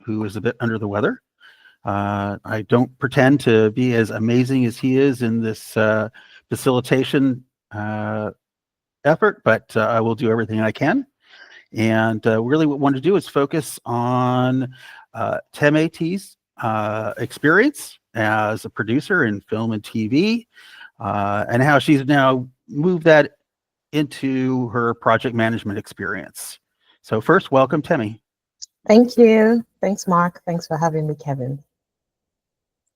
who is a bit under the weather. I don't pretend to be as amazing as he is in this facilitation effort, but I will do everything I can. And really what we want to do is focus on Temet's experience as a producer in film and TV, and how she's now moved that into her project management experience. So first, welcome, Temi. Thank you. Thanks, Mark. Thanks for having me, Kevin.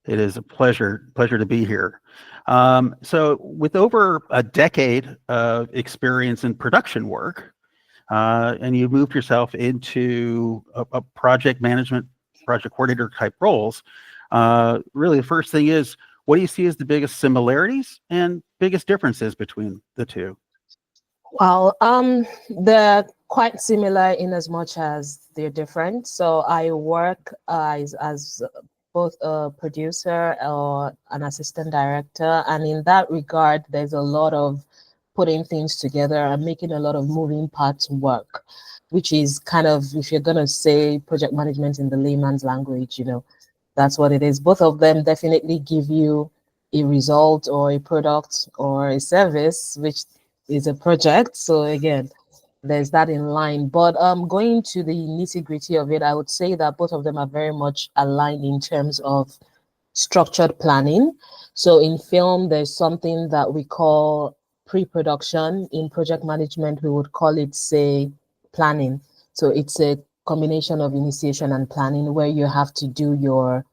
It is a pleasure to be here. So with over a decade of experience in production work, and you moved yourself into a project management, project coordinator type roles, really the first thing is, what do you see as the biggest similarities and biggest differences between the two? Well, they're quite similar in as much as they're different. So I work as both a producer or an assistant director. And in that regard, there's a lot of putting things together and making a lot of moving parts work, which is kind of, if you're going to say project management in the layman's language, that's what it is. Both of them definitely give you a result or a product or a service, which is a project. So again, there's that in line. But going to the nitty-gritty of it, I would say that both of them are very much aligned in terms of structured planning. So in film, there's something that we call pre-production. In project management, we would call it, say, planning. So it's a combination of initiation and planning, where you have to do your,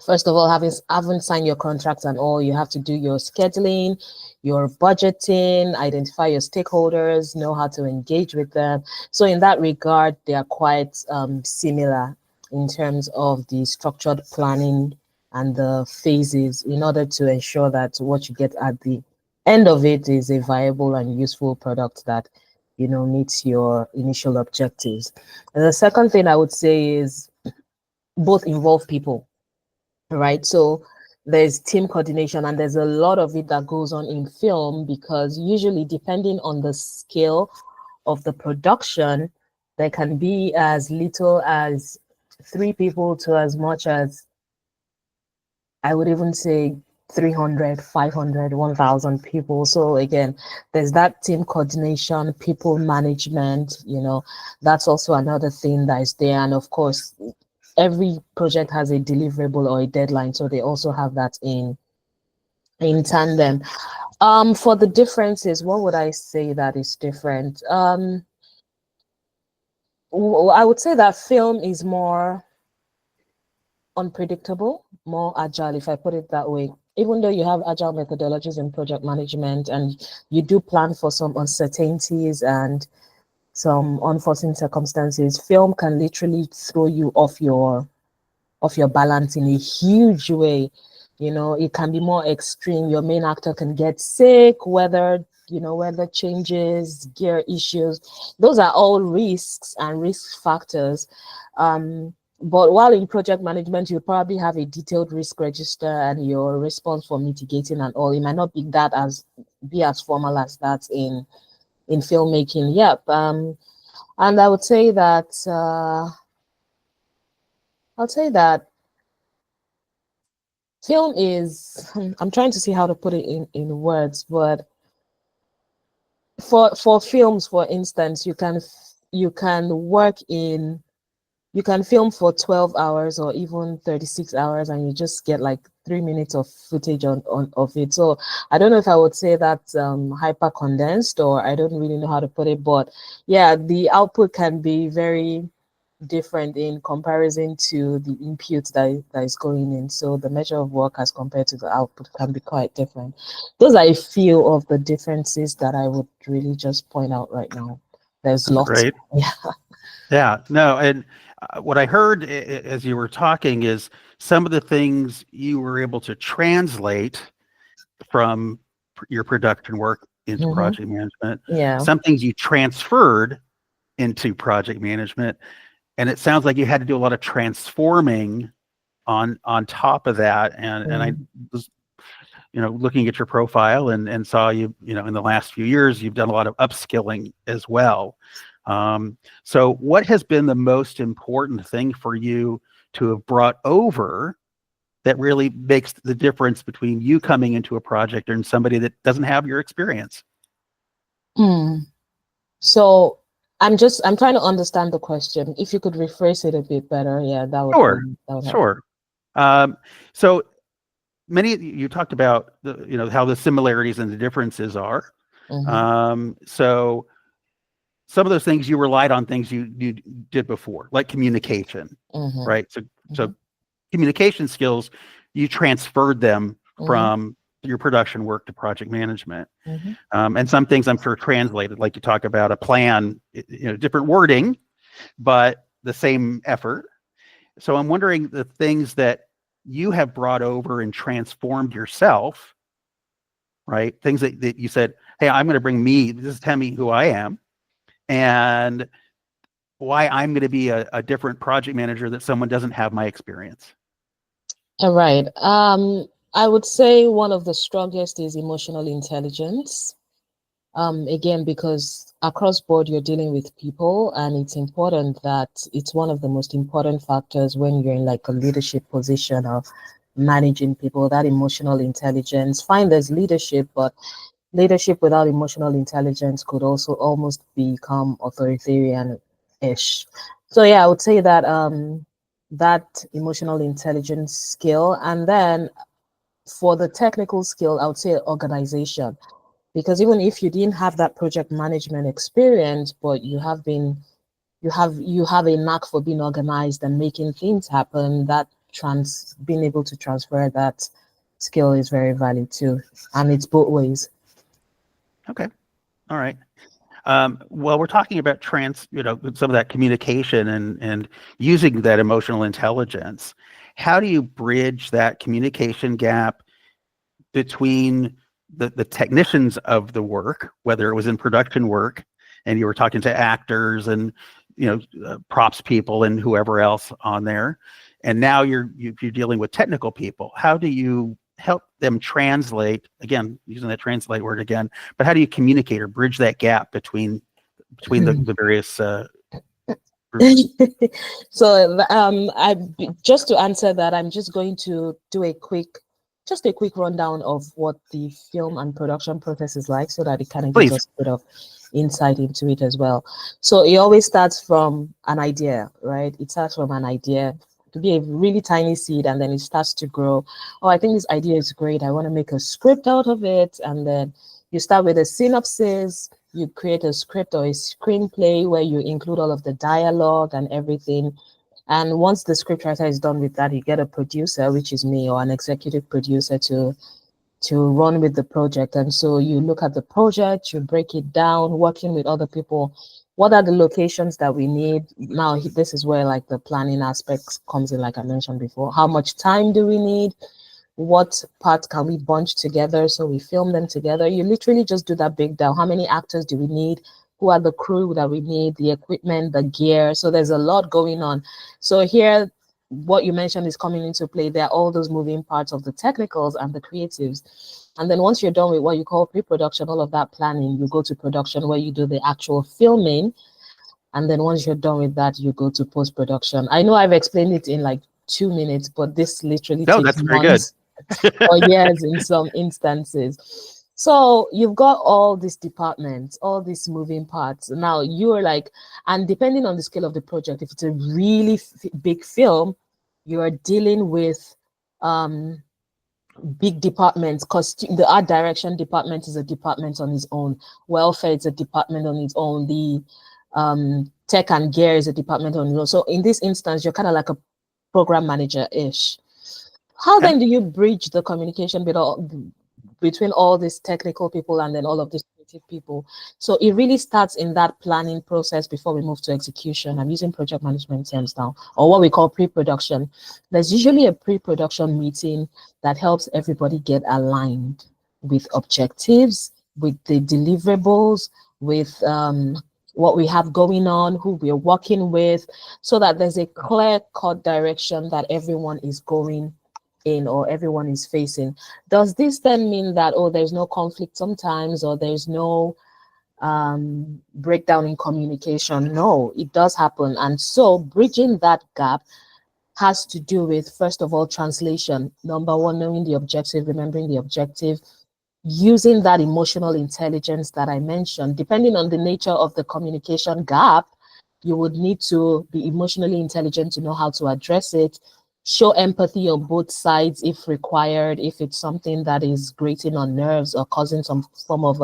first of all, haven't signed your contracts and all, you have to do your scheduling, your budgeting, identify your stakeholders, know how to engage with them. So in that regard, they are quite similar in terms of the structured planning and the phases, in order to ensure that what you get at the end of it is a viable and useful product that meets your initial objectives. And the second thing I would say is both involve people, right? So there's team coordination, and there's a lot of it that goes on in film, because usually, depending on the scale of the production, there can be as little as 3 people to as much as, I would even say, 300, 500, 1,000 people. So again, there's that team coordination, people management, that's also another thing that is there. And of course, every project has a deliverable or a deadline, so they also have that in tandem. For the differences, what would I say that is different? I would say that film is more unpredictable, more agile, if I put it that way. Even though you have agile methodologies in project management and you do plan for some uncertainties and some unforeseen circumstances, film can literally throw you off your balance in a huge way. It can be more extreme. Your main actor can get sick, weather changes, gear issues. Those are all risks and risk factors. But while in project management, you'll probably have a detailed risk register and your response for mitigating and all. It might not be as formal as that in filmmaking. Yep. And I would say that film is, I'm trying to see how to put it in words, but for films, for instance, you can film for 12 hours or even 36 hours, and you just get like 3 minutes of footage of it. So I don't know if I would say that's hyper condensed, or I don't really know how to put it, but yeah, the output can be very different in comparison to the input that is going in. So the measure of work as compared to the output can be quite different. Those are a few of the differences that I would really just point out right now. There's lots. Right. Yeah. No, and what I heard as you were talking is some of the things you were able to translate from your production work into project management. Yeah. Some things you transferred into project management, and it sounds like you had to do a lot of transforming on top of that. And I was, looking at your profile and saw you, in the last few years, you've done a lot of upskilling as well. So what has been the most important thing for you to have brought over that really makes the difference between you coming into a project and somebody that doesn't have your experience? So I'm trying to understand the question. If you could rephrase it a bit better, yeah, that would Sure, that would help. sure. So you talked about how the similarities and the differences are. So some of those things you relied on things you did before, like communication, right? So communication skills, you transferred them from your production work to project management. And some things I'm sure translated, like you talk about a plan, different wording, but the same effort. So I'm wondering the things that you have brought over and transformed yourself, right? Things that you said, hey, I'm going to bring this is tell me who I am and why I'm going to be a different project manager that someone doesn't have my experience. All right. I would say one of the strongest is emotional intelligence. Again, because across board you're dealing with people, and it's important that it's one of the most important factors when you're in like a leadership position of managing people, that emotional intelligence. Fine, there's leadership, but leadership without emotional intelligence could also almost become authoritarian-ish. So yeah, I would say that that emotional intelligence skill, and then for the technical skill, I would say organization. Because even if you didn't have that project management experience, but you have a knack for being organized and making things happen, being able to transfer that skill is very valid too. And it's both ways. Okay. All right. Well, we're talking about some of that communication and using that emotional intelligence. How do you bridge that communication gap between the technicians of the work, whether it was in production work and you were talking to actors and props people and whoever else on there, and now you're dealing with technical people? How do you help them translate, again using that translate word again, but how do you communicate or bridge that gap between the various groups? So just to answer that, I'm just going to do a quick rundown of what the film and production process is like, so that it kind of gives us a bit of insight into it as well. So it always starts from an idea, right? It starts from an idea to be a really tiny seed, and then it starts to grow. Oh, I think this idea is great. I want to make a script out of it. And then you start with a synopsis, you create a script or a screenplay where you include all of the dialogue and everything. And once the scriptwriter is done with that, you get a producer, which is me, or an executive producer to run with the project. And so you look at the project, you break it down, working with other people. What are the locations that we need? Now, this is where like the planning aspects comes in, like I mentioned before. How much time do we need? What parts can we bunch together so we film them together? You literally just do that breakdown. How many actors do we need? Who are the crew that we need, the equipment, the gear? So there's a lot going on. So here, what you mentioned is coming into play. There are all those moving parts of the technicals and the creatives. And then once you're done with what you call pre-production, all of that planning, you go to production where you do the actual filming. And then once you're done with that, you go to post-production. I know I've explained it in like 2 minutes, but this literally takes months or years in some instances. So you've got all these departments, all these moving parts. Now you're like, and depending on the scale of the project, if it's a really big film, you are dealing with big departments. The art direction department is a department on its own. Welfare is a department on its own. The tech and gear is a department on its own. So in this instance, you're kind of like a program manager-ish. How then do you bridge the communication between all these technical people and then all of these creative people? So it really starts in that planning process before we move to execution. I'm using project management terms now, or what we call pre-production. There's usually a pre-production meeting that helps everybody get aligned with objectives, with the deliverables, with what we have going on, who we're working with, so that there's a clear-cut direction that everyone is going in or everyone is facing. Does this then mean that, oh, there's no conflict sometimes, or there's no breakdown in communication. No, it does happen. And so bridging that gap has to do with, first of all, translation. Number one, knowing the objective, remembering the objective, using that emotional intelligence that I mentioned. Depending on the nature of the communication gap, you would need to be emotionally intelligent to know how to address it, show empathy on both sides if required, if it's something that is grating on nerves or causing some form of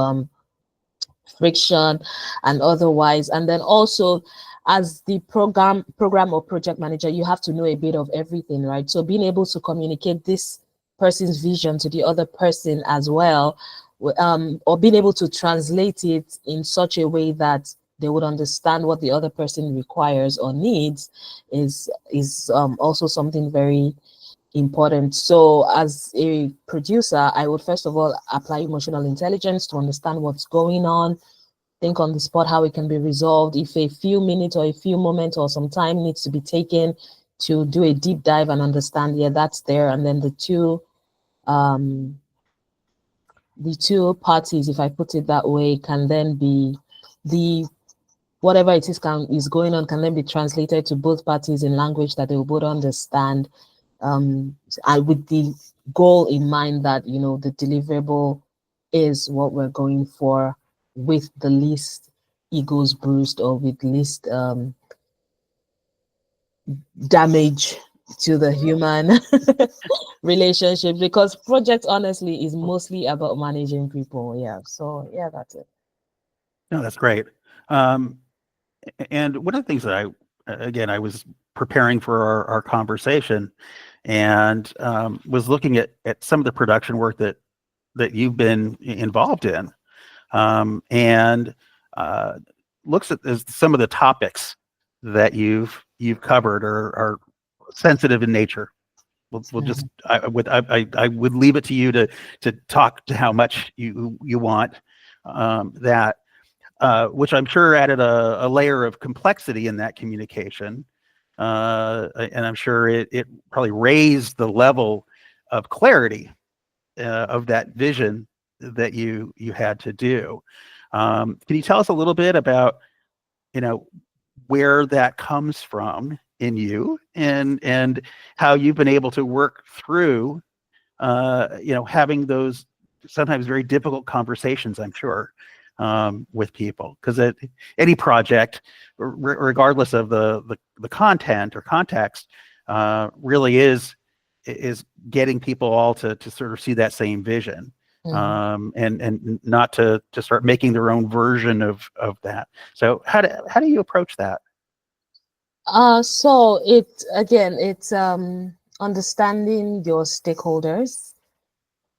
friction and otherwise. And then also, as the program or project manager, you have to know a bit of everything, right? So being able to communicate this person's vision to the other person as well, or being able to translate it in such a way that they would understand what the other person requires or needs is also something very important. So as a producer, I would first of all apply emotional intelligence to understand what's going on, think on the spot how it can be resolved. If a few minutes or a few moments or some time needs to be taken to do a deep dive and understand, yeah, that's there. And then the two parties, if I put it that way, can then be whatever it is going on can then be translated to both parties in language that they will both understand, and with the goal in mind that, you know, the deliverable is what we're going for, with the least egos bruised or with least damage to the human relationship, because project honestly is mostly about managing people. Yeah, so yeah, that's it. No, that's great. And one of the things that I was preparing for our conversation, and was looking at some of the production work that you've been involved in, and looks at some of the topics that you've covered are sensitive in nature. We'll just I would leave it to you to talk to how much you want that. Which I'm sure added a layer of complexity in that communication. And I'm sure it probably raised the level of clarity of that vision that you had to do. Can you tell us a little bit about, you know, where that comes from in you, and how you've been able to work through, you know, having those sometimes very difficult conversations, I'm sure, with people, because any project, regardless of the content or context, really is getting people all to sort of see that same vision, and not to start making their own version of that. So how do you approach that? So it's understanding your stakeholders.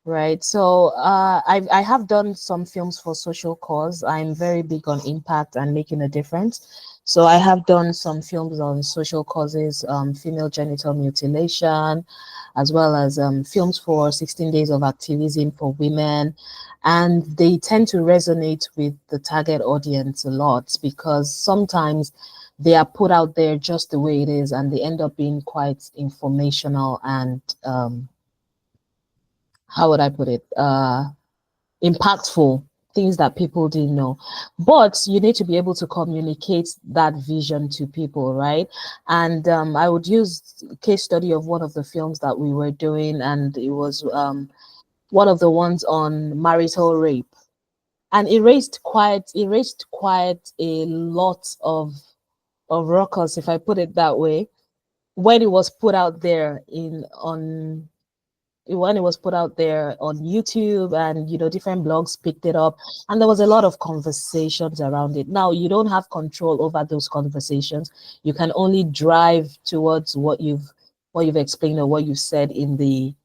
Right. So I have done some films for social cause. I'm very big on impact and making a difference. So I have done some films on social causes, female genital mutilation, as well as films for 16 Days of Activism for women. And they tend to resonate with the target audience a lot, because sometimes they are put out there just the way it is, and they end up being quite informational and how would I put it? Impactful, things that people didn't know. But you need to be able to communicate that vision to people, right? And I would use a case study of one of the films that we were doing, and it was one of the ones on marital rape. And it raised quite a lot of ruckus, if I put it that way, when it was put out there when it was put out there on YouTube, and, you know, different blogs picked it up, and there was a lot of conversations around it. Now, you don't have control over those conversations. You can only drive towards what you've explained or what you said in the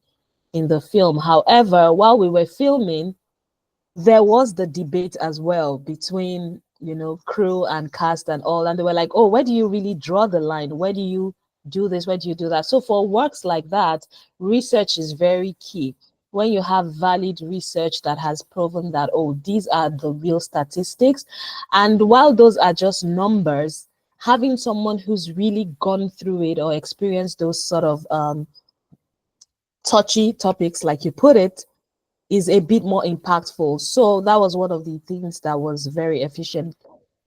film. However, while we were filming, there was the debate as well between, you know, crew and cast and all, and they were like, oh, where do you really draw the line? Where do you do this? Where do you do that? So for works like that, research is very key. When you have valid research that has proven that, oh, these are the real statistics, and while those are just numbers, having someone who's really gone through it or experienced those sort of touchy topics, like you put it, is a bit more impactful. So that was one of the things that was very efficient.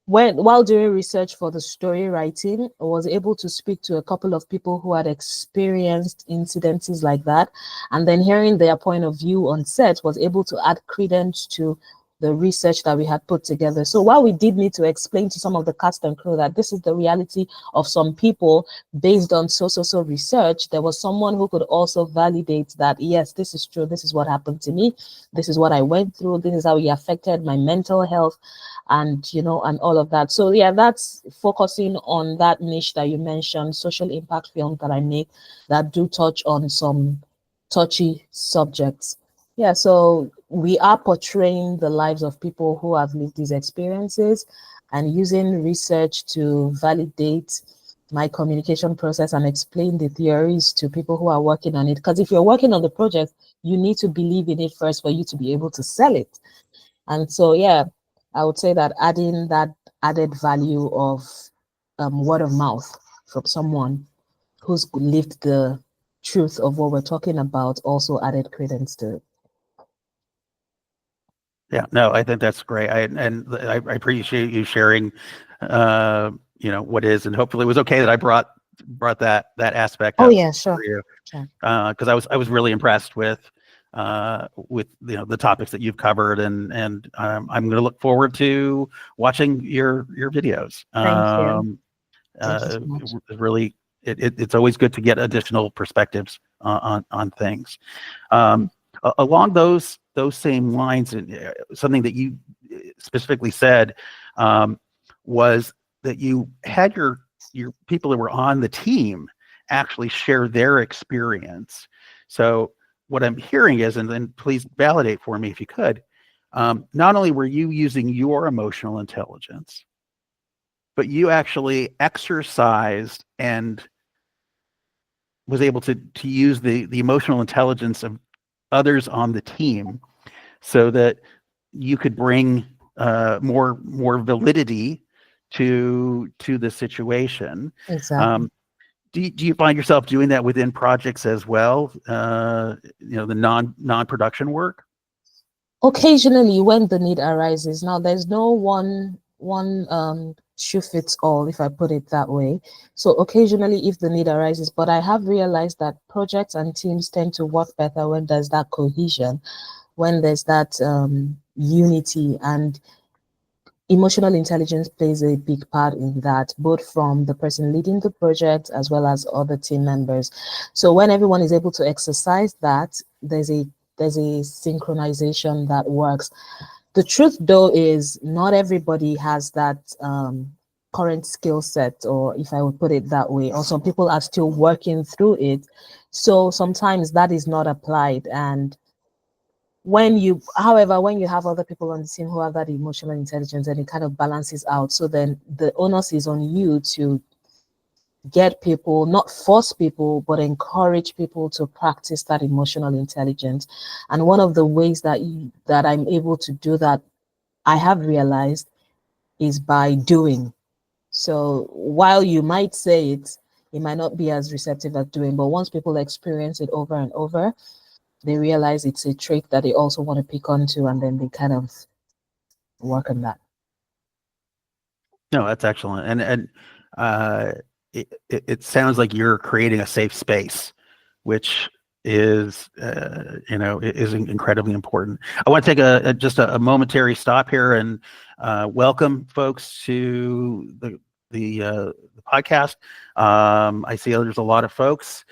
While doing research for the story writing, I was able to speak to a couple of people who had experienced incidences like that, and then hearing their point of view on set was able to add credence to the research that we had put together. So while we did need to explain to some of the cast and crew that this is the reality of some people based on so research, there was someone who could also validate that, yes, this is true, this is what happened to me, this is what I went through, this is how it affected my mental health, and and all of that. So yeah, that's focusing on that niche that you mentioned, social impact films that I make that do touch on some touchy subjects. Yeah, so we are portraying the lives of people who have lived these experiences and using research to validate my communication process and explain the theories to people who are working on it. Because if you're working on the project, you need to believe in it first for you to be able to sell it. And so, yeah, I would say that adding that added value of word of mouth from someone who's lived the truth of what we're talking about also added credence to it. Yeah, no, I think that's great. I appreciate you sharing, what is, and hopefully it was okay that I brought that aspect Oh up yeah, sure. for you, Sure. because I was really impressed with the topics that you've covered, and I'm going to look forward to watching your videos. Thank you. Thank you so much. Really, it's always good to get additional perspectives on things. Along those same lines, and something that you specifically said was that you had your people that were on the team actually share their experience. So what I'm hearing is, and then please validate for me if you could, not only were you using your emotional intelligence, but you actually exercised and was able to use the emotional intelligence of others on the team so that you could bring more validity to the situation. Exactly. Do you find yourself doing that within projects as well? The non-production work? Occasionally, when the need arises. Now, there's no one shoe fits all, if I put it that way. So occasionally, if the need arises, but I have realized that projects and teams tend to work better when there's that cohesion, when there's that unity, and emotional intelligence plays a big part in that, both from the person leading the project as well as other team members. So when everyone is able to exercise that, there's a synchronization that works. The truth, though, is not everybody has that current skill set, or if I would put it that way, or some people are still working through it. So sometimes that is not applied. And however, when you have other people on the team who have that emotional intelligence, then it kind of balances out. So then the onus is on you to get people, not force people, but encourage people to practice that emotional intelligence. And one of the ways that I'm able to do that, I have realized, is by doing. So while you might say it, it might not be as receptive as doing, but once people experience it over and over, they realize it's a trait that they also want to pick onto, and then they kind of work on that. No, that's excellent. And it sounds like you're creating a safe space, which is is incredibly important. I want to take just a momentary stop here and welcome folks to the podcast. I see there's a lot of folks.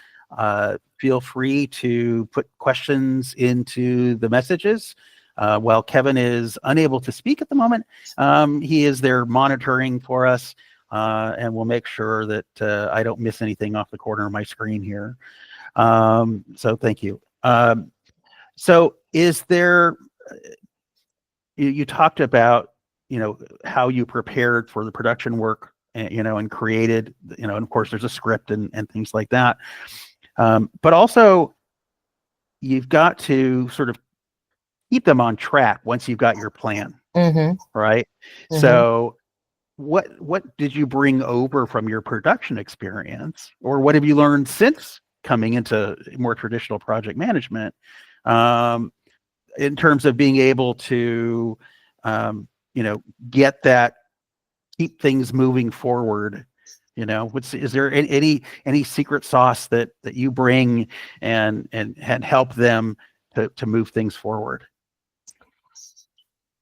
Feel free to put questions into the messages. While Kevin is unable to speak at the moment, he is there monitoring for us, and we'll make sure that I don't miss anything off the corner of my screen here. So thank you. So is there, you talked about, how you prepared for the production work, and created, and of course there's a script and things like that. But also you've got to sort of keep them on track once you've got your plan, right? So what did you bring over from your production experience, or what have you learned since coming into more traditional project management, in terms of being able to, get that, keep things moving forward? Is there any secret sauce that you bring and help them to move things forward?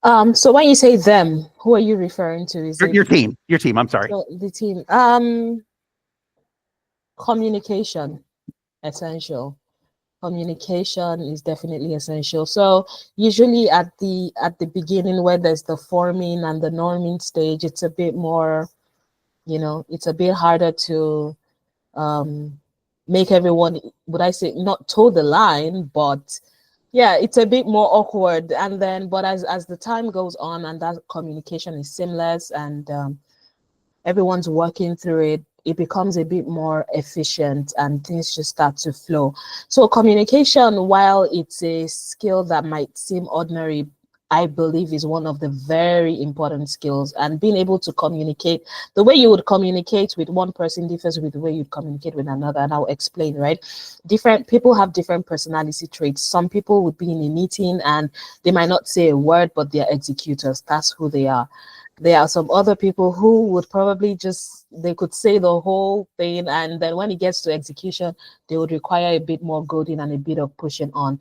So when you say them, who are you referring to? Is Your team, I'm sorry. so the team? Communication, essential. Communication is definitely essential. So usually at the beginning, where there's the forming and the norming stage, it's a bit more, it's a bit harder to make everyone, would I say, not toe the line, but yeah, it's a bit more awkward. And then, but as the time goes on and that communication is seamless and everyone's working through it, it becomes a bit more efficient and things just start to flow. So communication, while it's a skill that might seem ordinary, I believe is one of the very important skills. And being able to communicate, the way you would communicate with one person differs with the way you communicate with another. And I'll explain, right? Different people have different personality traits. Some people would be in a meeting and they might not say a word, but they're executors. That's who they are. There are some other people who would probably they could say the whole thing, and then when it gets to execution, they would require a bit more goading and a bit of pushing on.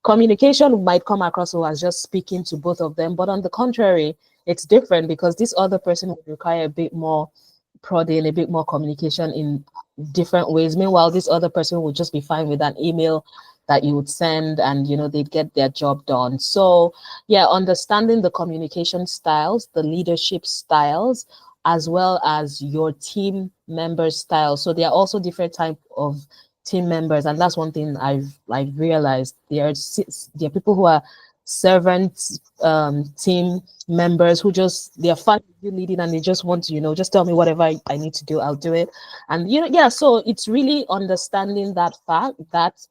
Communication might come across as just speaking to both of them, but on the contrary, it's different because this other person would require a bit more prodding, a bit more communication in different ways. Meanwhile, this other person would just be fine with an email that you would send and they'd get their job done. So yeah, understanding the communication styles, the leadership styles, as well as your team members' styles. So there are also different type of team members, and that's one thing I've realized. There are people who are servant team members who they're fine with you leading and they just want to just tell me whatever I need to do, I'll do it. And so it's really understanding that fact,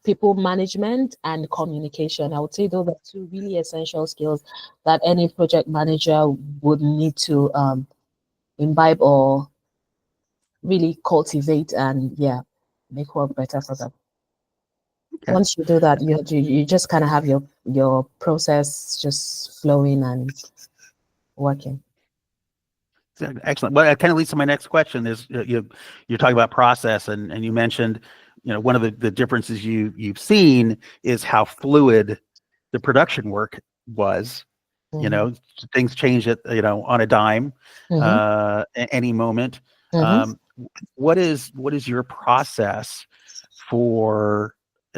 people management and communication. I would say those are two really essential skills that any project manager would need to imbibe or really cultivate and make work better for them. Okay. Once you do that, you just kind of have your process just flowing and working. Excellent. Well, that kind of leads to my next question is you're talking about process and you mentioned one of the differences you've seen is how fluid the production work was. Mm-hmm. Things change on a dime, any moment. Mm-hmm. What is your process for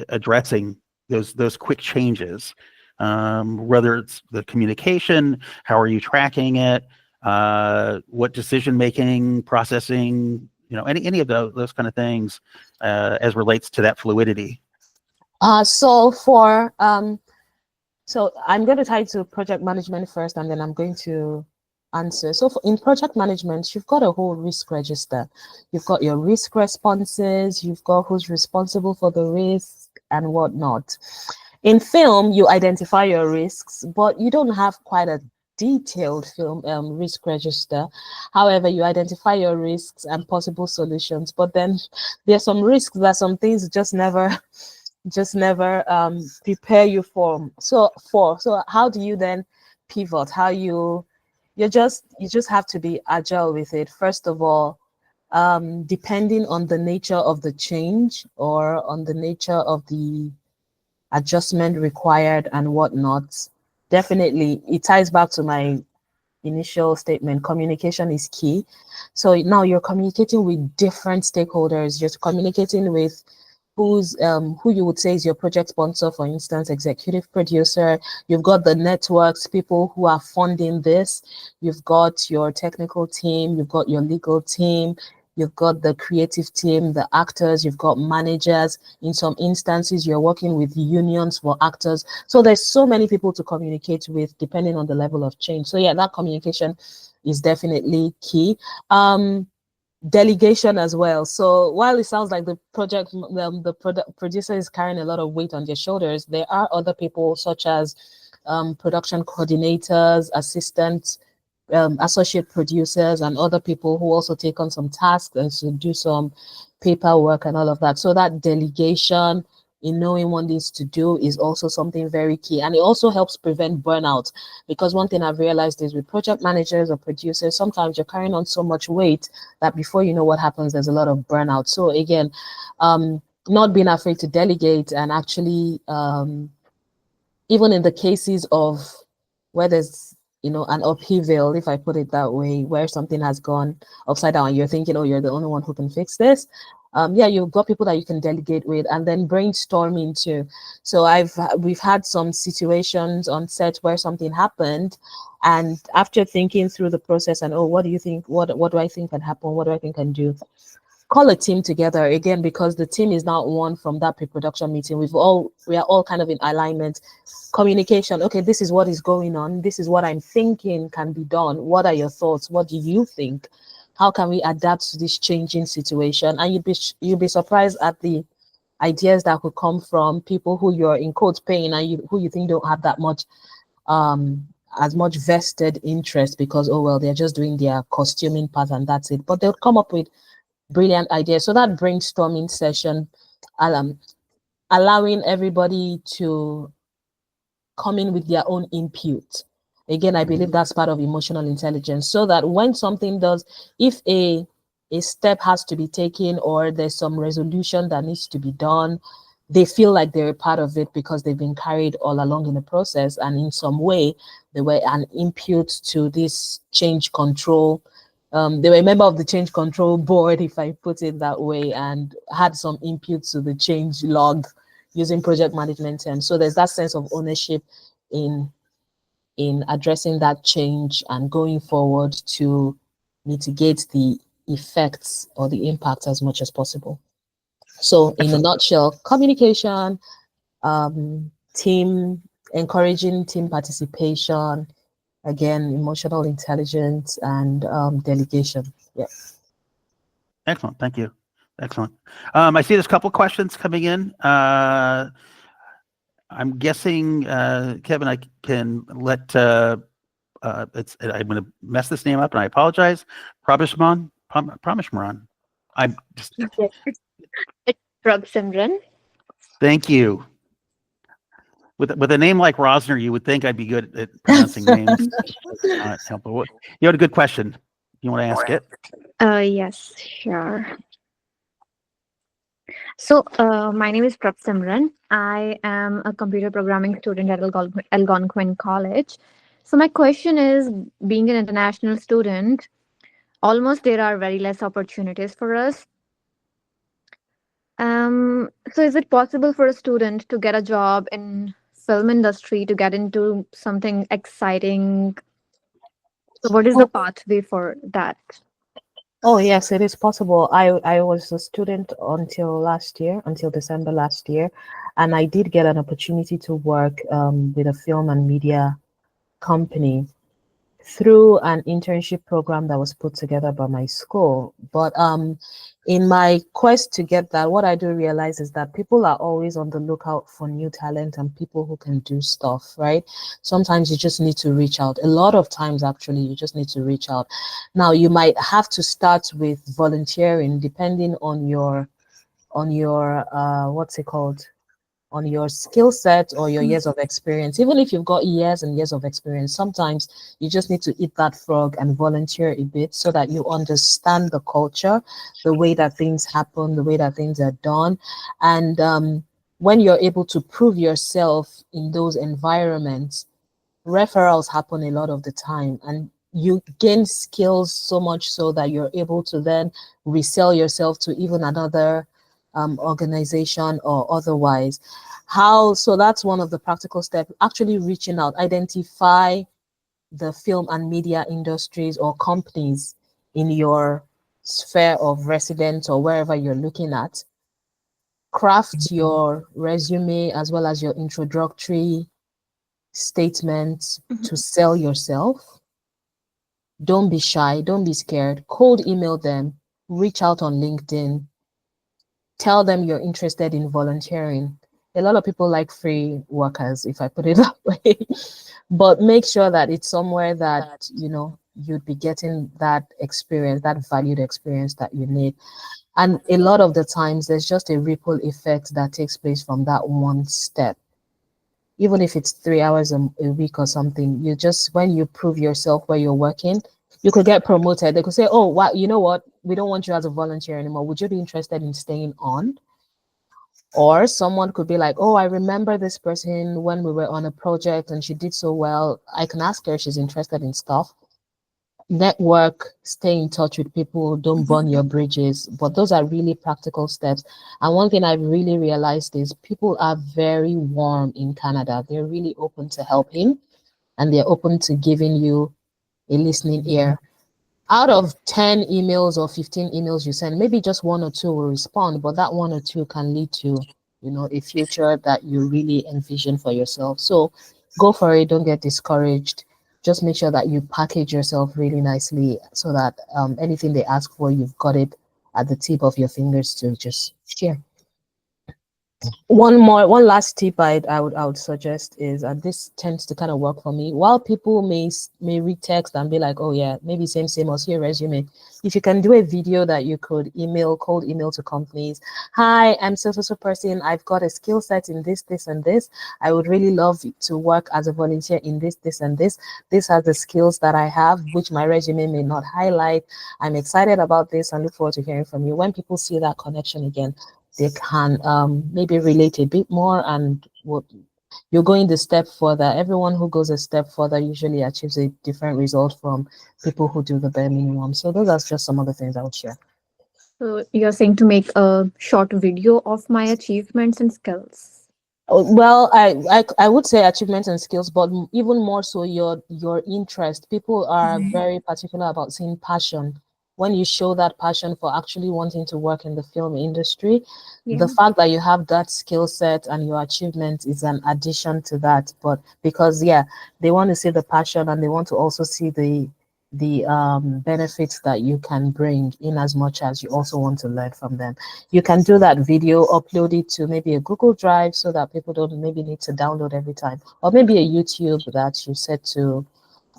addressing those quick changes? Whether it's the communication, how are you tracking it? What decision making, processing, any of those kind of things as relates to that fluidity. So I'm going to tie to project management first, and then I'm going to answer. So in project management, you've got a whole risk register. You've got your risk responses, you've got who's responsible for the risk and whatnot. In film, you identify your risks, but you don't have quite a detailed film risk register. However, you identify your risks and possible solutions, but then there's some risks that some things just never prepare you for. So how do you then pivot? How you just have to be agile with it. First of all, depending on the nature of the change or on the nature of the adjustment required and whatnot, definitely it ties back to my initial statement. Communication is key. So now you're communicating with different stakeholders. You're communicating with who you would say is your project sponsor, for instance, executive producer. You've got the networks, people who are funding this. You've got your technical team. You've got your legal team. You've got the creative team, the actors, you've got managers. In some instances, you're working with unions for actors. So there's so many people to communicate with depending on the level of change. So yeah, that communication is definitely key. Delegation as well. So while it sounds like the producer is carrying a lot of weight on their shoulders, there are other people such as production coordinators, assistants, associate producers, and other people who also take on some tasks and to do some paperwork and all of that. So that delegation in knowing what needs to do is also something very key. And it also helps prevent burnout, because one thing I've realized is with project managers or producers, sometimes you're carrying on so much weight that before you know what happens, there's a lot of burnout. So again, not being afraid to delegate, and actually, even in the cases of where there's, an upheaval, if I put it that way, where something has gone upside down, you're thinking, oh, you're the only one who can fix this. Yeah, you've got people that you can delegate with, and then brainstorming too. So we've had some situations on set where something happened, and after thinking through the process and, oh, what do you think? What do I think can happen? What do I think can do? Call a team together again, because the team is not one from that pre-production meeting. We are all kind of in alignment. Communication. Okay, this is what is going on. This is what I'm thinking can be done. What are your thoughts? What do you think? How can we adapt to this changing situation? And you'd be surprised at the ideas that could come from people who you're in quotes paying, and who you think don't have that much as much vested interest, because, oh well, they're just doing their costuming part and that's it. But they'll come up with brilliant ideas. So that brainstorming session, allowing everybody to come in with their own input. Again, I believe that's part of emotional intelligence, so that when something does, if a step has to be taken, or there's some resolution that needs to be done, they feel like they're a part of it, because they've been carried all along in the process, and in some way they were an input to this change control. They were a member of the change control board, if I put it that way, and had some input to the change log using project management terms. So there's that sense of ownership in addressing that change and going forward to mitigate the effects or the impact as much as possible. So in a nutshell, communication, team, encouraging team participation, again, emotional intelligence, and delegation. Yeah. Excellent. Thank you. Excellent. I see there's a couple questions coming in. I'm guessing, Kevin, I can let, I'm going to mess this name up, and I apologize. Prabhishman. I'm just. It's Prab Simran. Thank you. With a name like Rosner, you would think I'd be good at pronouncing names. You had a good question. You want to ask it? Yes, sure. So, my name is Prab Simran. I am a computer programming student at Algonquin College. So, my question is, being an international student, almost there are very less opportunities for us. So is it possible for a student to get a job in film industry, to get into something exciting? So what is the pathway for that? Oh yes, it is possible. I was a student until December last year, and I did get an opportunity to work with a film and media company through an internship program that was put together by my school. But in my quest to get that, what I do realize is that people are always on the lookout for new talent and people who can do stuff, right? Sometimes you just need to reach out. A lot of times, actually, you just need to reach out. Now, you might have to start with volunteering, depending on your what's it called? On your skill set or your years of experience. Even if you've got years and years of experience, sometimes you just need to eat that frog and volunteer a bit, so that you understand the culture, the way that things happen, the way that things are done. And when you're able to prove yourself in those environments, referrals happen a lot of the time, and you gain skills so much so that you're able to then resell yourself to even another organization or otherwise. So that's one of the practical steps, actually reaching out, identify the film and media industries or companies in your sphere of residence or wherever you're looking at. Craft your resume as well as your introductory statements to sell yourself. Don't be shy, don't be scared. Cold email them, reach out on LinkedIn, tell them you're interested in volunteering. A lot of people like free workers, if I put it that way, but make sure that it's somewhere that, you'd be getting that experience, that valued experience that you need. And a lot of the times there's just a ripple effect that takes place from that one step. Even if it's 3 hours a week or something, you just, when you prove yourself where you're working, you could get promoted. They could say, oh, wow, you know what? We don't want you as a volunteer anymore. Would you be interested in staying on? Or someone could be like, oh, I remember this person when we were on a project and she did so well. I can ask her if she's interested in stuff. Network, stay in touch with people, don't burn your bridges. But those are really practical steps. And one thing I've really realized is people are very warm in Canada. They're really open to helping and they're open to giving you a listening ear. Out of 10 emails or 15 emails you send, maybe just 1 or 2 will respond, but that 1 or 2 can lead to, a future that you really envision for yourself. So go for it. Don't get discouraged. Just make sure that you package yourself really nicely so that anything they ask for, you've got it at the tip of your fingers to just share. One last tip I would suggest is, and this tends to kind of work for me, while people may read text and be like, oh yeah, maybe same or see a resume. If you can do a video that you could cold email to companies, hi, I'm so person, I've got a skill set in this and this. I would really love to work as a volunteer in this and this. These are the skills that I have, which my resume may not highlight. I'm excited about this and look forward to hearing from you. When people see that connection again, they can maybe relate a bit more, and you're going the step further. Everyone who goes a step further usually achieves a different result from people who do the bare minimum. So those are just some of the things I would share. So you're saying to make a short video of my achievements and skills. Well, I would say achievements and skills, but even more so your interest. People are very particular about seeing passion. When you show that passion for actually wanting to work in the film industry, the fact that you have that skill set and your achievement is an addition to that. But because they want to see the passion and they want to also see the benefits that you can bring, in as much as you also want to learn from them. You can do that video, upload it to maybe a Google Drive so that people don't maybe need to download every time, or maybe a YouTube that you set to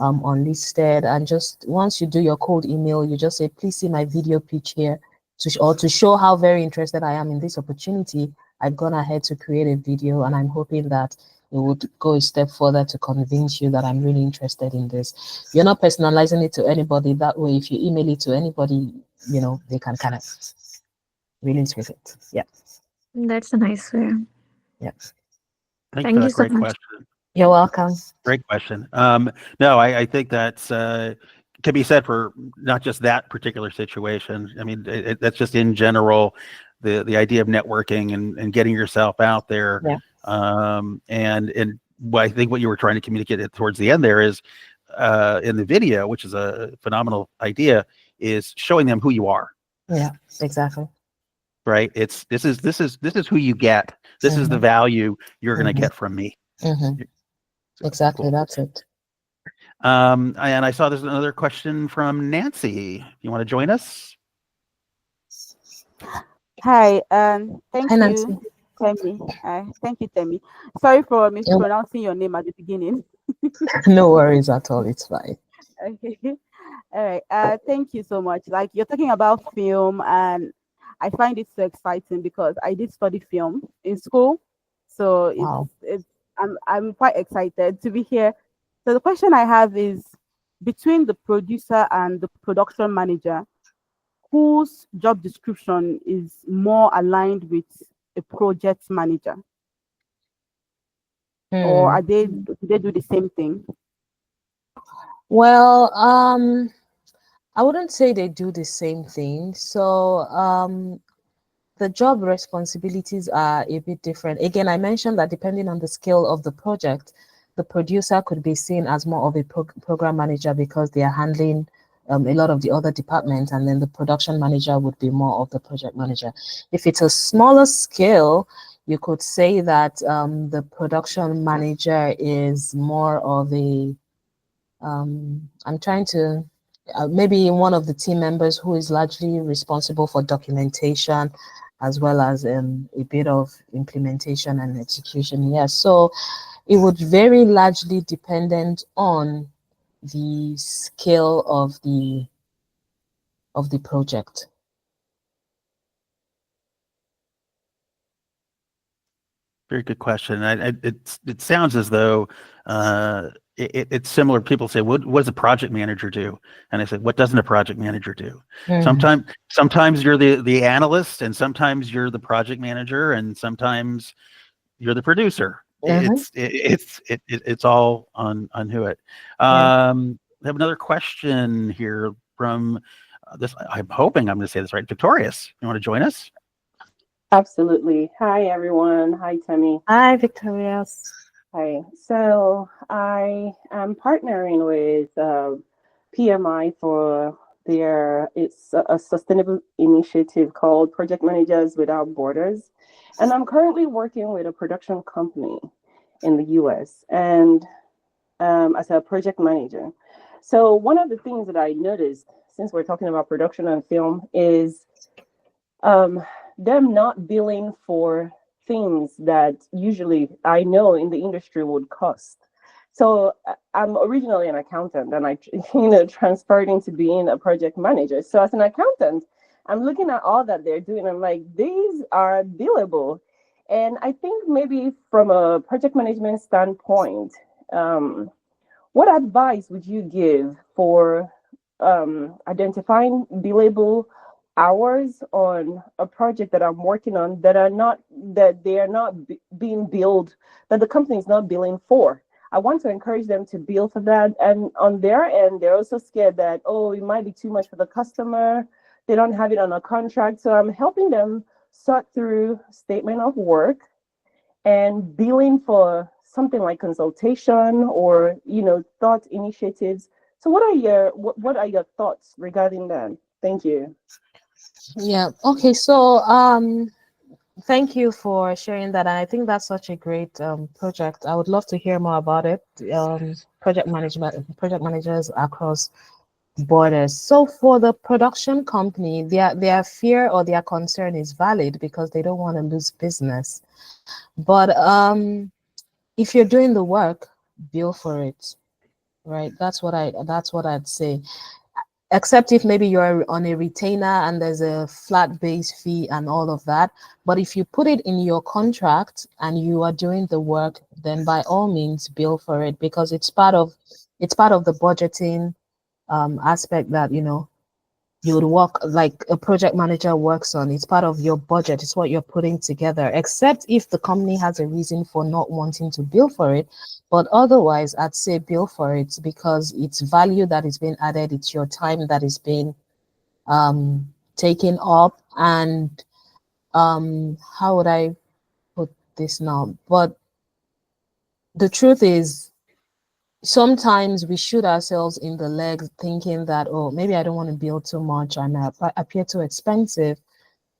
unlisted, and just once you do your cold email, you just say, please see my video pitch here, to show how very interested I am in this opportunity. I've gone ahead to create a video, and I'm hoping that it would go a step further to convince you that I'm really interested in this. You're not personalizing it to anybody. That way, if you email it to anybody, they can kind of relate with it. Yeah. That's a nice way. Yeah. Thank you so great much. question. You're welcome. Great question. No, I think that's can be said for not just that particular situation. I mean, that's just in general, the idea of networking and getting yourself out there. Yeah. And what I think what you were trying to communicate towards the end there is in the video, which is a phenomenal idea, is showing them who you are. Yeah, exactly. Right. This is who you get. This is the value you're going to get from me. Exactly. Cool. That's it. And I saw there's another question from Nancy. You want to join us? Hi, thank Hi, you, Nancy. Temi. Thank you, Temi. Sorry for mispronouncing your name at the beginning. No worries at all. It's fine. Okay. All right. Thank you so much. Like, you're talking about film, and I find it so exciting because I did study film in school. So Wow. I'm quite excited to be here. So the question I have is, between the producer and the production manager, whose job description is more aligned with a project manager, or do they do the same thing? Well, I wouldn't say they do the same thing. So, the job responsibilities are a bit different. Again, I mentioned that depending on the scale of the project, the producer could be seen as more of a program manager because they are handling a lot of the other departments, and then the production manager would be more of the project manager. If it's a smaller scale, you could say that the production manager is more of a, I'm trying to, maybe one of the team members who is largely responsible for documentation, as well as a bit of implementation and execution. Yes, so it would very largely dependent on the scale of the project. Very good question. It sounds as though it's similar. People say, what does a project manager do? And I said, what doesn't a project manager do? Sometimes you're the analyst, and sometimes you're the project manager, and sometimes you're the producer. It's all on who it. We have another question here from this. I'm hoping I'm going to say this right. Victorious, you want to join us? Absolutely. Hi, everyone. Hi, Tammy. Hi, Victorious. Hi. So I am partnering with PMI for it's a sustainable initiative called Project Managers Without Borders. And I'm currently working with a production company in the US and as a project manager. So one of the things that I noticed, since we're talking about production and film, is them not billing for things that usually I know in the industry would cost. So I'm originally an accountant, and I transferred into being a project manager. So as an accountant, I'm looking at all that they're doing. I'm like, these are billable. And I think maybe from a project management standpoint, what advice would you give for identifying billable hours on a project that I'm working on that they are not being billed, that the company is not billing for? I want to encourage them to bill for that. And on their end, they're also scared that, oh, it might be too much for the customer. They don't have it on a contract. So I'm helping them sort through statement of work and billing for something like consultation or, thought initiatives. So what are your thoughts regarding that? Thank you. Yeah. Okay. So, thank you for sharing that. And I think that's such a great project. I would love to hear more about it. Project managers across borders. So for the production company, their fear or their concern is valid because they don't want to lose business. But if you're doing the work, bill for it, right? That's what I'd say. Except if maybe you're on a retainer and there's a flat base fee and all of that. But if you put it in your contract and you are doing the work, then by all means bill for it, because it's part of the budgeting aspect that you would work, like a project manager works on. It's part of your budget. It's what you're putting together, except if the company has a reason for not wanting to bill for it. But otherwise, I'd say bill for it because it's value that is being added. It's your time that is being taken up. And how would I put this now? But the truth is, sometimes we shoot ourselves in the leg thinking that, oh, maybe I don't want to bill too much and appear too expensive.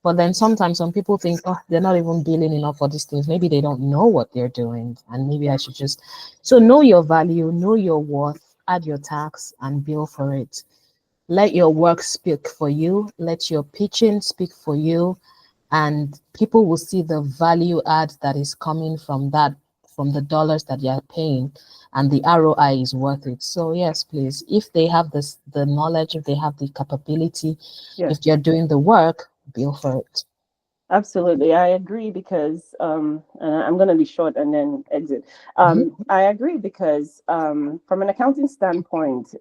But then sometimes some people think, oh, they're not even billing enough for these things. Maybe they don't know what they're doing. And maybe I should just, so know your value, know your worth, add your tax and bill for it. Let your work speak for you. Let your pitching speak for you. And people will see the value add that is coming from that, from the dollars that you're paying, and the ROI is worth it. So yes, please, if they have the knowledge, if they have the capability, Yes. if you're doing the work, bill for it. Absolutely. I agree because I'm going to be short and then exit. I agree because from an accounting standpoint,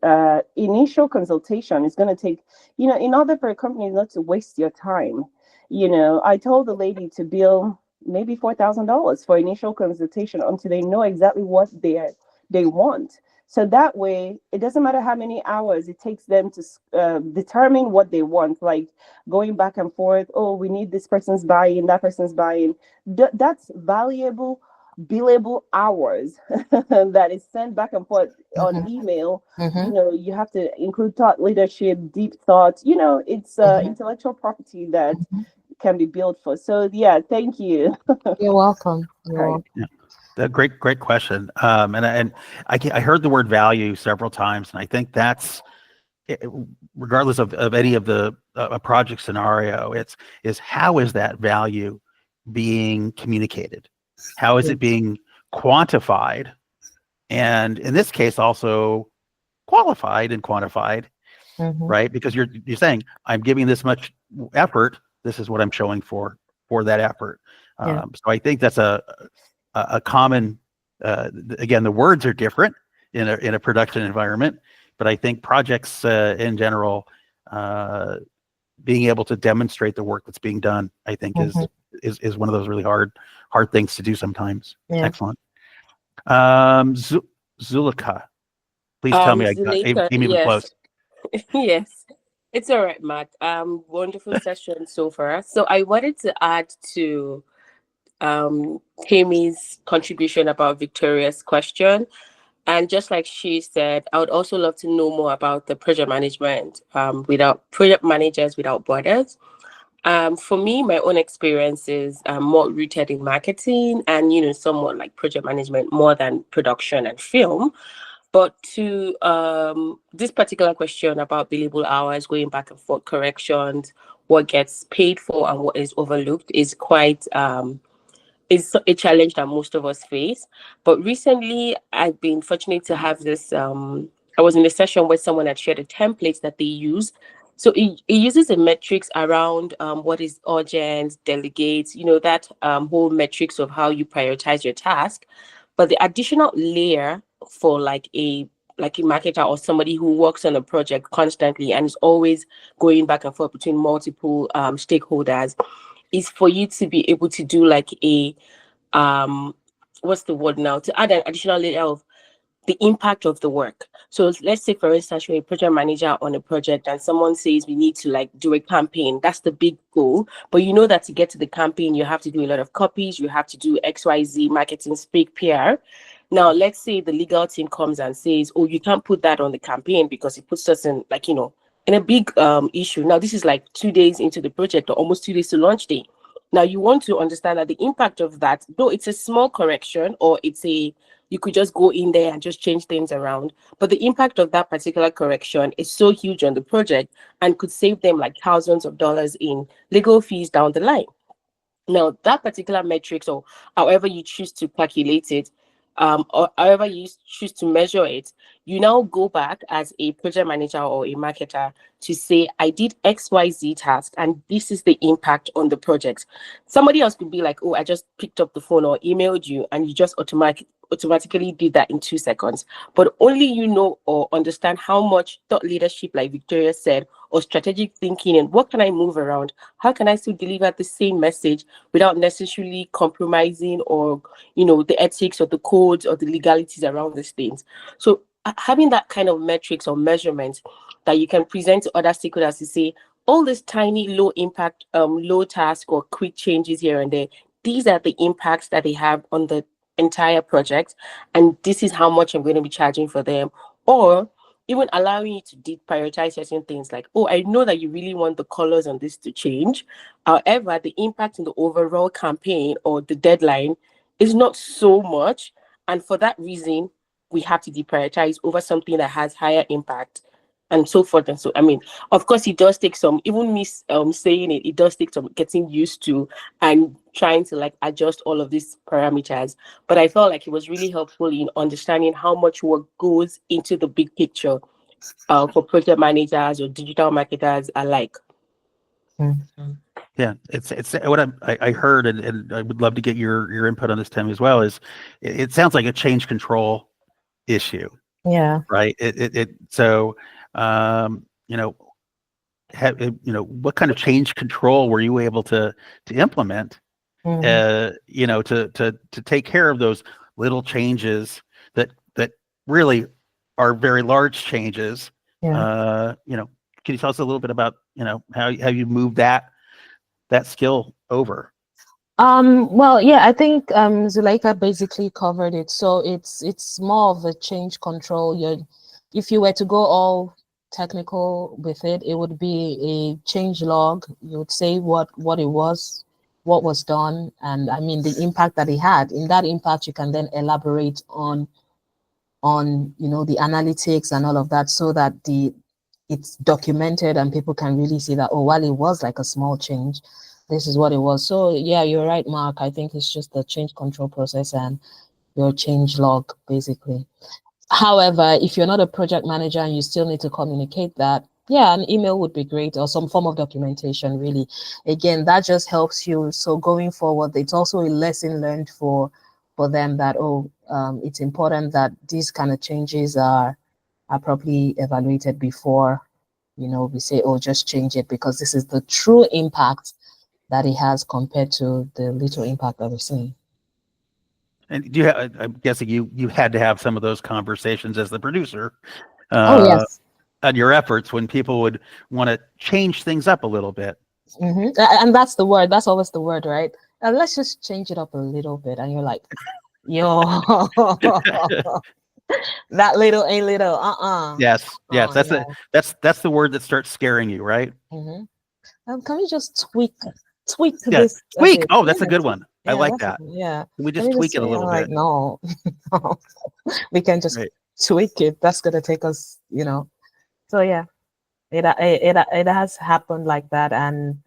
initial consultation is going to take, in order for a company not to waste your time, I told the lady to bill maybe $4,000 for initial consultation until they know exactly what they want. So that way, it doesn't matter how many hours it takes them to determine what they want, like going back and forth. Oh, we need this person's buy-in, that person's buy-in. That's valuable, billable hours that is sent back and forth on email. You have to include thought leadership, deep thought. It's intellectual property that can be billed for. So yeah, thank you. You're welcome. You're welcome. Yeah. Great question. And I heard the word value several times, and I think that's, regardless of any of the project scenario, is how is that value being communicated? How is it being quantified? And in this case, also qualified and quantified, right? Because you're saying, I'm giving this much effort. This is what I'm showing for that effort. Yeah. So I think that's a common, again, the words are different in a production environment, but I think projects in general, being able to demonstrate the work that's being done, I think is one of those really hard things to do sometimes. Yeah. Excellent. Zulika, please tell me I Zuleika, came even yes. close. Yes, it's all right, Matt. Wonderful session so far. So I wanted to add to Tammy's contribution about Victoria's question. And just like she said, I would also love to know more about the project management without project managers without borders. For me, my own experience is more rooted in marketing and, somewhat like project management more than production and film. But to this particular question about billable hours, going back and forth corrections, what gets paid for and what is overlooked is quite is a challenge that most of us face. But recently, I've been fortunate to have this. I was in a session where someone had shared a template that they use. So it uses a metrics around what is urgent, delegates, that whole metrics of how you prioritize your task. But the additional layer for like a marketer or somebody who works on a project constantly and is always going back and forth between multiple stakeholders is for you to be able to do like a what's the word now, to add an additional layer of the impact of the work. So let's say, for instance, you're a project manager on a project and someone says we need to like do a campaign. That's the big goal. But you know that to get to the campaign, you have to do a lot of copies. You have to do XYZ, marketing, speak, PR. Now, let's say the legal team comes and says, oh, you can't put that on the campaign because it puts us in like, in a big issue. Now, this is like 2 days into the project or almost 2 days to launch day. Now, you want to understand that the impact of that, though it's a small correction or you could just go in there and just change things around. But the impact of that particular correction is so huge on the project and could save them like thousands of dollars in legal fees down the line. Now, that particular metrics or however you choose to calculate it, or however you choose to measure it, you now go back as a project manager or a marketer to say, I did XYZ task and this is the impact on the project. Somebody else could be like, oh, I just picked up the phone or emailed you and you just automatically did that in 2 seconds. But only you know or understand how much thought leadership, like Victoria said, or strategic thinking and what can I move around? How can I still deliver the same message without necessarily compromising or, the ethics or the codes or the legalities around these things? So having that kind of metrics or measurements that you can present to other stakeholders to say, all this tiny, low impact, low task or quick changes here and there, these are the impacts that they have on the entire project. And this is how much I'm going to be charging for them. Or even allowing you to deprioritize certain things like, oh, I know that you really want the colors on this to change. However, the impact in the overall campaign or the deadline is not so much. And for that reason, we have to deprioritize over something that has higher impact and so forth and so. I mean, of course, it does take some, even me saying it does take some getting used to and trying to like adjust all of these parameters. But I felt like it was really helpful in understanding how much work goes into the big picture for project managers or digital marketers alike. Yeah, it's what I heard, and I would love to get your input on this, Tim, as well. Is it sounds like a change control issue, Yeah. right? So what kind of change control were you able to implement, to take care of those little changes that really are very large changes? Yeah. Can you tell us a little bit about how you moved that skill over? Well, yeah, I think Zuleika basically covered it. So it's more of a change control. If you were to go all technical with it, it would be a change log. You would say what it was, what was done, and I mean the impact that it had. In that impact, you can then elaborate on the analytics and all of that, so that it's documented and people can really see that, oh, while it was like a small change, this is what it was. So yeah, you're right, Mark. I think it's just the change control process and your change log, basically. However, if you're not a project manager and you still need to communicate that, Yeah, an email would be great, or some form of documentation, really. Again, that just helps you. So going forward, it's also a lesson learned for them that, oh, it's important that these kind of changes are properly evaluated before, we say, oh, just change it, because this is the true impact that it has compared to the little impact that we're seeing. And do you I'm guessing you had to have some of those conversations as the producer Oh, yes. on your efforts when people would want to change things up a little bit. And that's the word. That's always the word, right? Let's just change it up a little bit. And you're like, yo, that little ain't little. Yes, Oh, that's yeah. that's the word that starts scaring you, right? Can we just tweak Yeah, this? a tweak. bit? Oh, that's a Yeah, good one. I yeah, like that's that. yeah. Can we Can just we tweak it a say, little like, bit? no, we can just Right. tweak it. That's gonna take us, So yeah, it has happened like that, and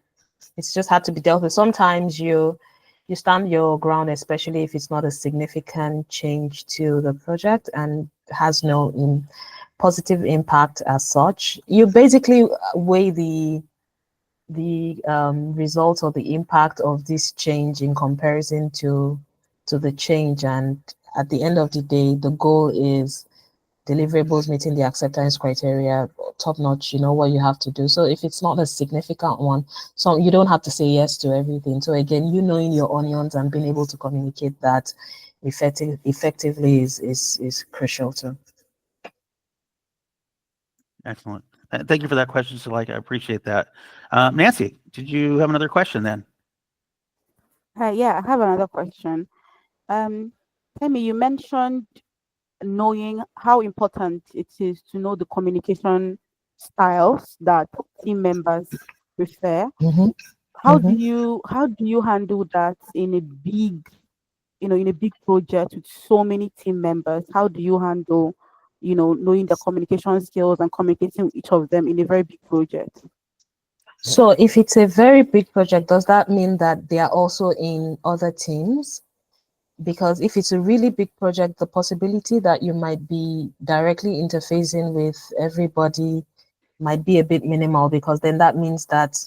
it's just had to be dealt with. Sometimes you stand your ground, especially if it's not a significant change to the project and has no positive impact as such. You basically weigh the results or the impact of this change in comparison to the change, and at the end of the day, the goal is deliverables meeting the acceptance criteria, top notch. You know what you have to do. So if it's not a significant one, so you don't have to say yes to everything. So again, knowing your onions and being able to communicate that effectively is crucial too. Excellent. Thank you for that question, Suleika. I appreciate that. Nancy, did you have another question then? Yeah, I have another question. Temi, you mentioned knowing how important it is to know the communication styles that team members prefer. How do you handle that in a big, in a big project with so many team members? How do you handle, knowing the communication skills and communicating with each of them in a very big project? So if it's a very big project, does that mean that they are also in other teams? Because if it's a really big project, the possibility that you might be directly interfacing with everybody might be a bit minimal, because then that means that,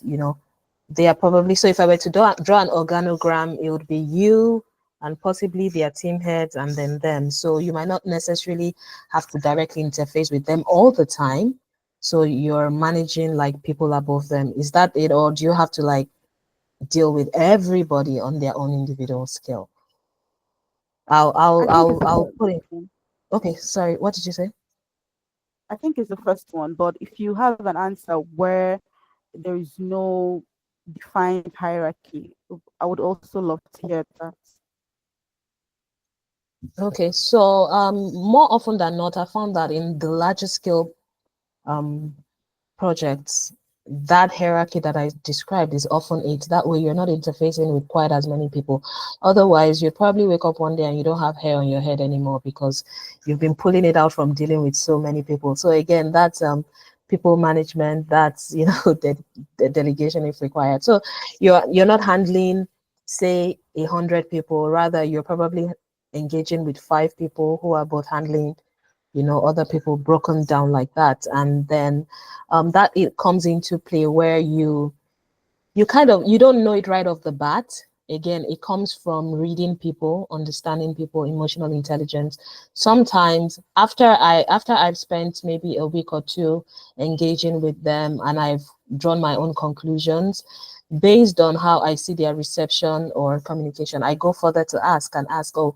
they are probably, so if I were to draw an organogram, it would be you and possibly their team heads and then them. So you might not necessarily have to directly interface with them all the time. So you're managing like people above them. Is that it? Or do you have to like deal with everybody on their own individual scale? I'll put it. Okay, sorry. What did you say? I think it's the first one, but if you have an answer where there is no defined hierarchy, I would also love to hear that. Okay, so more often than not, I found that in the larger scale projects, that hierarchy that I described is often it. That way you're not interfacing with quite as many people. Otherwise, you'd probably wake up one day and you don't have hair on your head anymore because you've been pulling it out from dealing with so many people. So again, that's people management, that's the delegation if required. So you're not handling, say, 100 people, rather you're probably engaging with 5 people who are both handling other people broken down like that. And then that it comes into play where you don't know it right off the bat. Again, it comes from reading people, understanding people, emotional intelligence. Sometimes after I've spent maybe a week or two engaging with them and I've drawn my own conclusions based on how I see their reception or communication, I go further to ask, oh,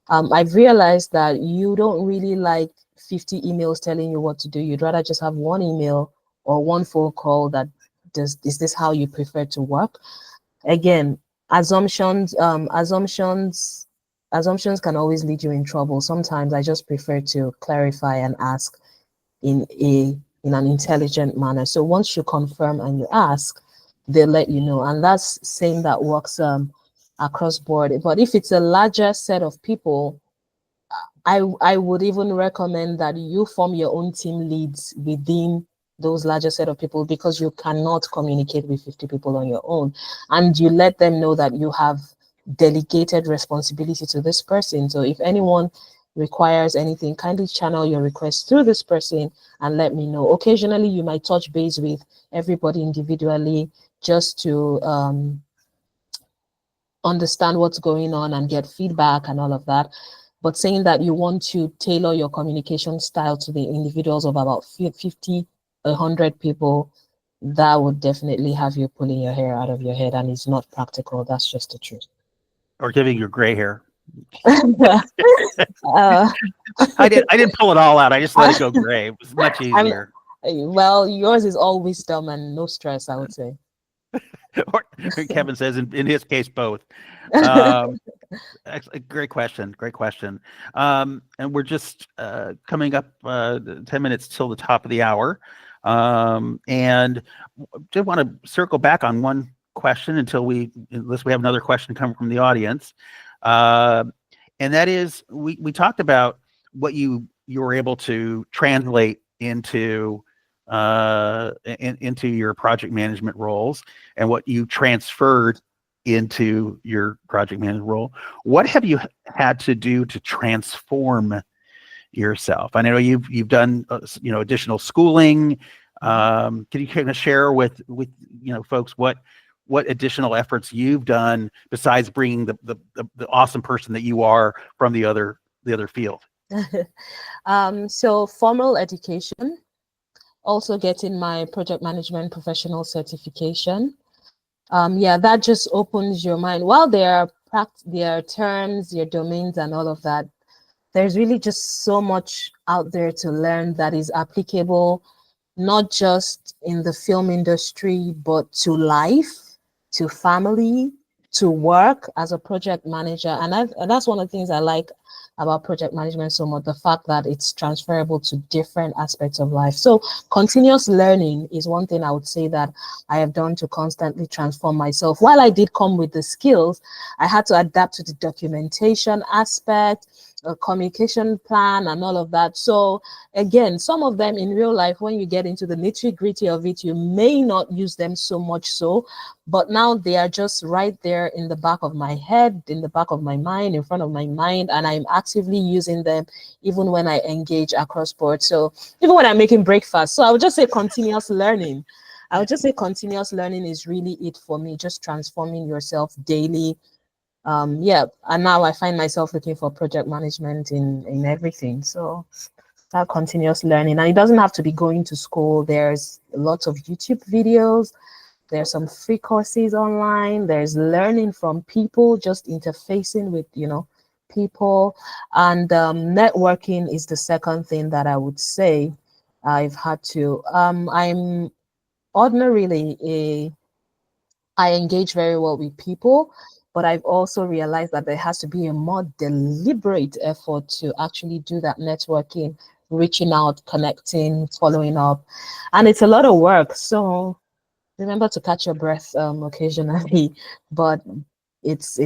I've realized that you don't really like 50 emails telling you what to do. You'd rather just have one email or one phone call that is this how you prefer to work? Again, assumptions can always lead you in trouble. Sometimes I just prefer to clarify and ask in an intelligent manner. So once you confirm and you ask, they'll let you know. And that's same that works across board. But if it's a larger set of people, I would even recommend that you form your own team leads within those larger set of people, because you cannot communicate with 50 people on your own, and you let them know that you have delegated responsibility to this person. So if anyone requires anything, kindly channel your request through this person and let me know. Occasionally, you might touch base with everybody individually just to understand what's going on and get feedback and all of that. But saying that you want to tailor your communication style to the individuals of about 50, 100 people, that would definitely have you pulling your hair out of your head, and it's not practical. That's just the truth. Or giving you gray hair. uh, I didn't pull it all out. I just let it go gray. It was much easier. Well, yours is all wisdom and no stress, I would say. Or Kevin says, in his case, both. Great question. Great question. And we're just coming up 10 minutes till the top of the hour. And just want to circle back on one question unless we have another question coming from the audience. And that is, we talked about what you were able to translate into your project management roles and what you transferred into your project management role. What have you had to do to transform yourself? I know you've done additional schooling. Can you kind of share with folks what additional efforts you've done besides bringing the awesome person that you are from the other field? So formal education, also getting my project management professional certification. That just opens your mind. While there are terms, your domains and all of that, there's really just so much out there to learn that is applicable, not just in the film industry, but to life, to family, to work as a project manager. And that's one of the things I like about project management so much, the fact that it's transferable to different aspects of life. So continuous learning is one thing I would say that I have done to constantly transform myself. While I did come with the skills, I had to adapt to the documentation aspect, a communication plan and all of that. So again, some of them in real life, when you get into the nitty-gritty of it, you may not use them so much so, but now they are just right there in the back of my head, in the back of my mind, in front of my mind, and I'm actively using them even when I engage across board. So even when I'm making breakfast. So I would just say continuous learning. I would just say continuous learning is really it for me, just transforming yourself daily. And now I find myself looking for project management in everything. So that continuous learning, and it doesn't have to be going to school. There's lots of YouTube videos. There's some free courses online. There's learning from people, just interfacing with, people. And networking is the second thing that I would say I've had to. I'm ordinarily I engage very well with people, but I've also realized that there has to be a more deliberate effort to actually do that networking, reaching out, connecting, following up. And it's a lot of work. So remember to catch your breath occasionally, but it's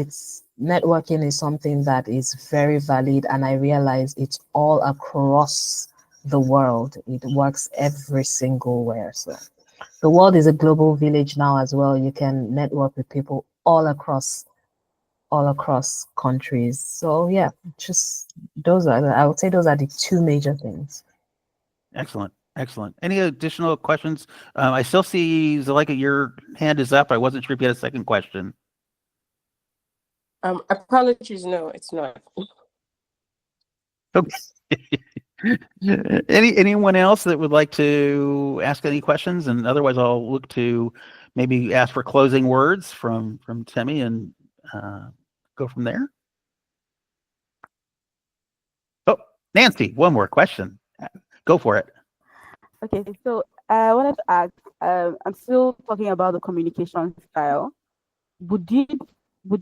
networking is something that is very valid, and I realize it's all across the world. It works every single where. So the world is a global village now as well. You can network with people all across countries. So yeah, just I would say those are the two major things. Excellent. Any additional questions? I still see, Zuleika, your hand is up. I wasn't sure if you had a second question. Apologies, no, it's not. Okay. Anyone else that would like to ask any questions? And otherwise, I'll look to maybe ask for closing words from Temi and go from there. Oh, Nancy, one more question. Go for it. Okay, so I wanted to ask, I'm still talking about the communication style. Would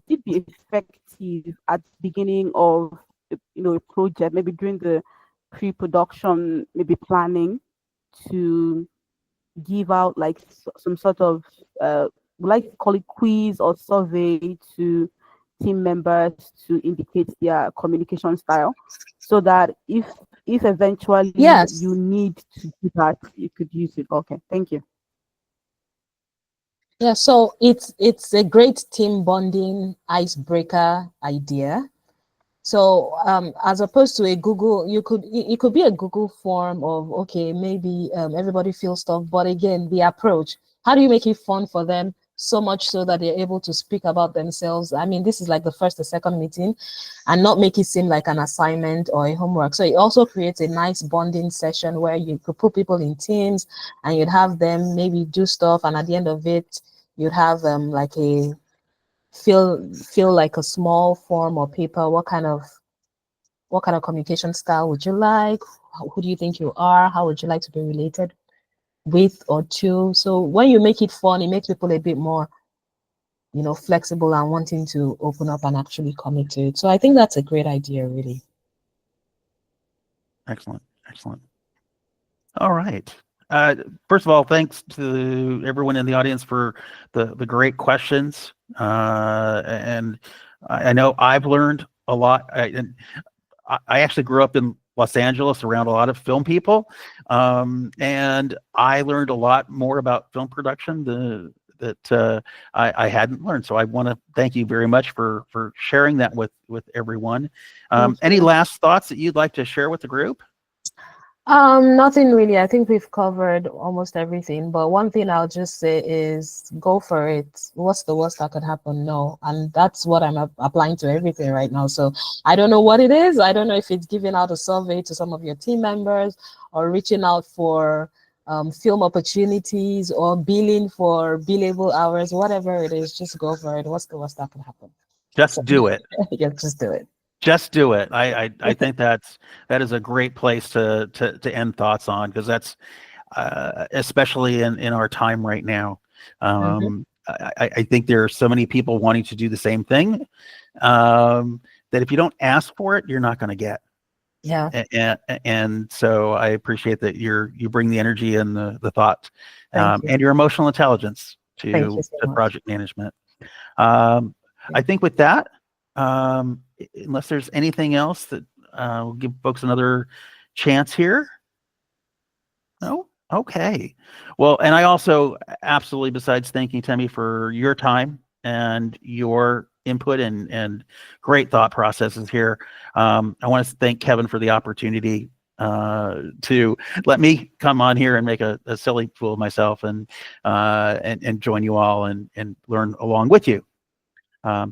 it be effective at the beginning of a project, maybe during the pre-production, maybe planning, to give out like some sort of we like to call it quiz or survey to team members to indicate their communication style, so that if eventually Yes. you need to do that, you could use it. Okay, thank you. Yeah, so it's a great team bonding icebreaker idea. So as opposed to a Google, it could be a Google form of, okay, maybe everybody feels stuff, but again, the approach, how do you make it fun for them so much so that they're able to speak about themselves? I mean, this is like the first or second meeting, and not make it seem like an assignment or a homework. So it also creates a nice bonding session where you could put people in teams and you'd have them maybe do stuff, and at the end of it, you'd have like a feel like a small form or paper. What kind of communication style would you like? Who do you think you are? How would you like to be related with or to? So when you make it fun, it makes people a bit more, flexible and wanting to open up and actually commit to it. So I think that's a great idea, really. Excellent. Excellent. All right. First of all, thanks to everyone in the audience for the great questions. And I know I've learned a lot. I actually grew up in Los Angeles around a lot of film people. And I learned a lot more about film production that I hadn't learned. So I want to thank you very much for sharing that with everyone. Any last thoughts that you'd like to share with the group? Nothing really. I think we've covered almost everything, but one thing I'll just say is go for it. What's the worst that could happen? No. And that's what I'm applying to everything right now. So I don't know what it is. I don't know if it's giving out a survey to some of your team members or reaching out for film opportunities or billing for billable hours, whatever it is, just go for it. What's the worst that could happen? Just do it. Yeah, just do it. Just do it. I think that is a great place to end thoughts on, because that's especially in our time right now. I think there are so many people wanting to do the same thing that if you don't ask for it, you're not going to get. Yeah. And so I appreciate that you bring the energy and the thought Thank and your emotional intelligence Thank you to so much. project management. I think with that, unless there's anything else that we'll give folks another chance here. No? Okay. Well, and I also absolutely, besides thanking Temi for your time and your input and great thought processes here, I want to thank Kevin for the opportunity to let me come on here and make a silly fool of myself and join you all and learn along with you.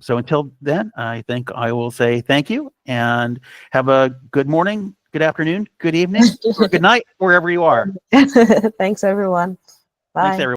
So until then, I think I will say thank you and have a good morning, good afternoon, good evening, or good night, wherever you are. Thanks, everyone. Bye. Thanks, everyone.